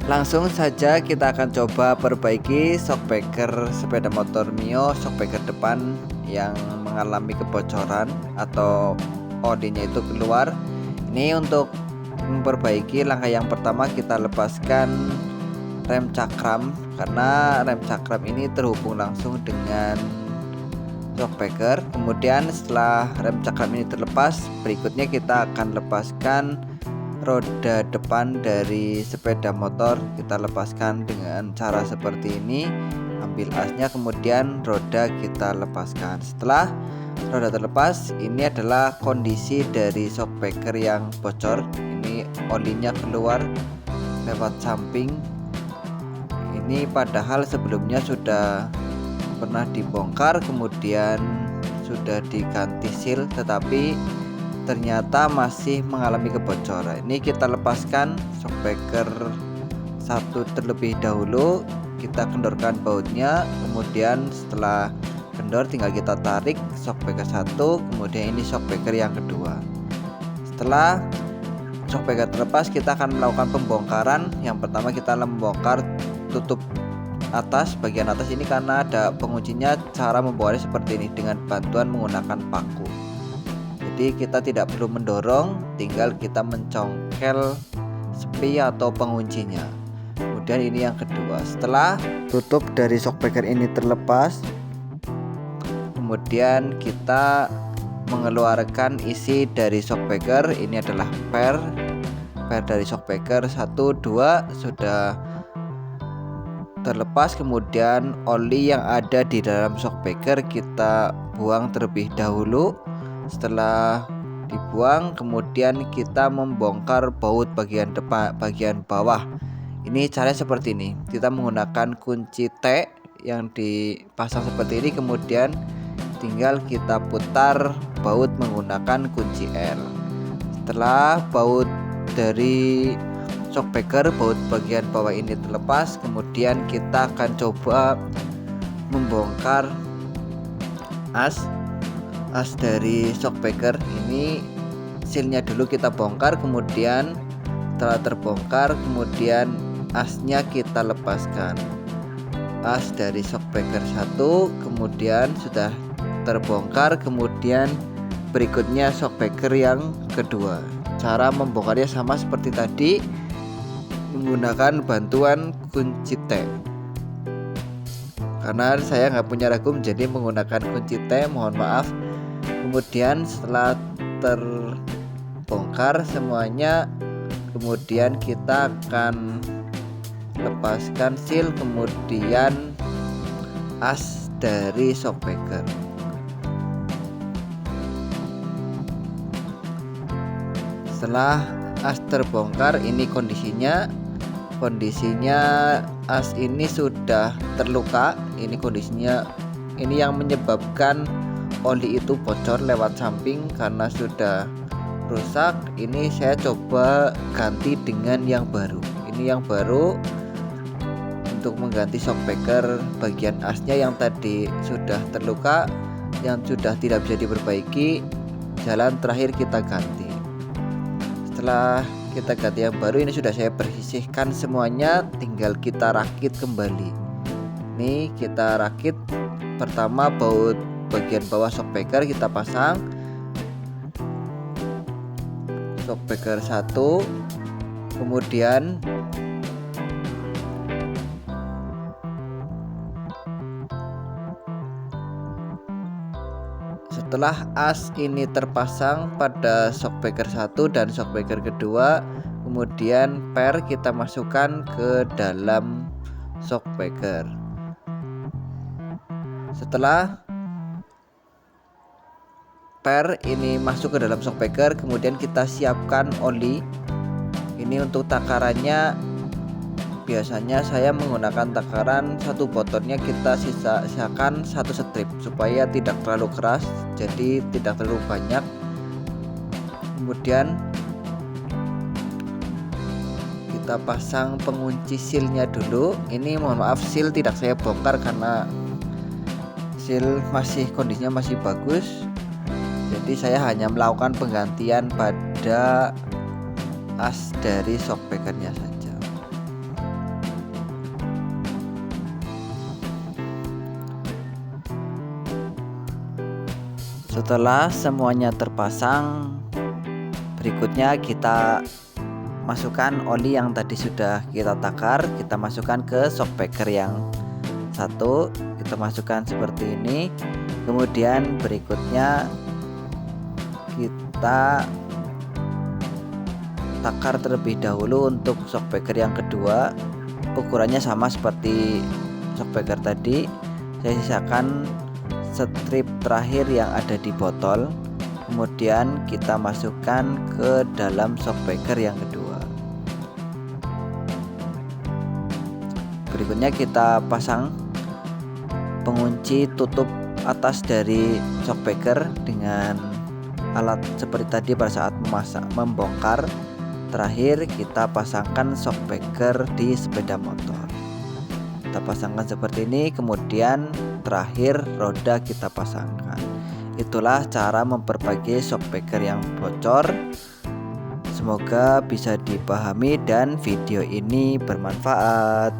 Langsung saja kita akan coba perbaiki shockbreaker sepeda motor Mio, shockbreaker depan yang mengalami kebocoran atau olinya itu keluar. Ini untuk memperbaiki, langkah yang pertama kita lepaskan rem cakram, karena rem cakram ini terhubung langsung dengan shockbreaker. Kemudian setelah rem cakram ini terlepas, berikutnya kita akan lepaskan roda depan dari sepeda motor. Kita lepaskan dengan cara seperti ini, ambil asnya, kemudian roda kita lepaskan. Setelah roda terlepas, ini adalah kondisi dari shockbreaker yang bocor. Ini olinya keluar lewat samping. Ini padahal sebelumnya sudah pernah dibongkar, kemudian sudah diganti seal, tetapi ternyata masih mengalami kebocoran. Ini kita lepaskan shockbreaker 1 terlebih dahulu, kita kendorkan bautnya, kemudian setelah kendor tinggal kita tarik shockbreaker 1, kemudian ini shockbreaker yang kedua. Setelah shockbreaker terlepas, kita akan melakukan pembongkaran. Yang pertama kita membongkar tutup atas, bagian atas ini karena ada penguncinya. Cara membongkarnya seperti ini, dengan bantuan menggunakan paku. Jadi kita tidak perlu mendorong, tinggal kita mencongkel sepi atau penguncinya. Kemudian ini yang kedua, setelah tutup dari shockbreaker ini terlepas, kemudian kita mengeluarkan isi dari shockbreaker. Ini adalah per dari shockbreaker 1, 2 sudah terlepas. Kemudian oli yang ada di dalam shockbreaker kita buang terlebih dahulu. Setelah dibuang, kemudian kita membongkar baut bagian depan, bagian bawah. Ini caranya seperti ini, kita menggunakan kunci T yang dipasang seperti ini, kemudian tinggal kita putar baut menggunakan kunci L. Setelah baut dari shockbreaker, baut bagian bawah ini terlepas, kemudian kita akan coba membongkar as dari shockbreaker. Ini sealnya dulu kita bongkar, kemudian setelah terbongkar, kemudian asnya kita lepaskan. As dari shockbreaker 1 kemudian sudah terbongkar, kemudian berikutnya shockbreaker yang kedua. Cara membongkarnya sama seperti tadi, menggunakan bantuan kunci T. Karena saya nggak punya ragum, jadi menggunakan kunci T, mohon maaf. Kemudian setelah terbongkar semuanya, kemudian kita akan lepaskan seal, kemudian as dari shockbreaker. Setelah as terbongkar, ini kondisinya as ini sudah terluka. Ini kondisinya, ini yang menyebabkan oli itu bocor lewat samping karena sudah rusak. Ini saya coba ganti dengan yang baru. Ini yang baru untuk mengganti shockbreaker bagian asnya yang tadi sudah terluka, yang sudah tidak bisa diperbaiki. Jalan terakhir kita ganti. Setelah kita ganti yang baru, ini sudah saya bersihkan semuanya, tinggal kita rakit kembali. Ini kita rakit. Pertama baut bagian bawah shockbreaker kita pasang, shockbreaker 1, kemudian setelah as ini terpasang pada shockbreaker 1 dan shockbreaker kedua, kemudian per kita masukkan ke dalam shockbreaker. Setelah per ini masuk ke dalam shockbreaker, kemudian kita siapkan oli. Ini untuk takarannya, biasanya saya menggunakan takaran 1 botolnya, kita sisakan 1 strip supaya tidak terlalu keras, jadi tidak terlalu banyak. Kemudian kita pasang pengunci sealnya dulu. Ini mohon maaf, seal tidak saya bongkar karena seal kondisinya masih bagus. Jadi saya hanya melakukan penggantian pada as dari shockbreakernya saja. Setelah semuanya terpasang, berikutnya kita masukkan oli yang tadi sudah kita takar. Kita masukkan ke shockbreaker yang satu, kita masukkan seperti ini. Kemudian berikutnya kita takar terlebih dahulu untuk shockbreaker yang kedua. Ukurannya sama seperti shockbreaker tadi. Saya sisakan strip terakhir yang ada di botol. Kemudian kita masukkan ke dalam shockbreaker yang kedua. Berikutnya kita pasang pengunci tutup atas dari shockbreaker dengan alat seperti tadi pada saat membongkar. Terakhir kita pasangkan shockbreaker di sepeda motor. Kita pasangkan seperti ini, kemudian terakhir roda kita pasangkan. Itulah cara memperbaiki shockbreaker yang bocor. Semoga bisa dipahami dan video ini bermanfaat.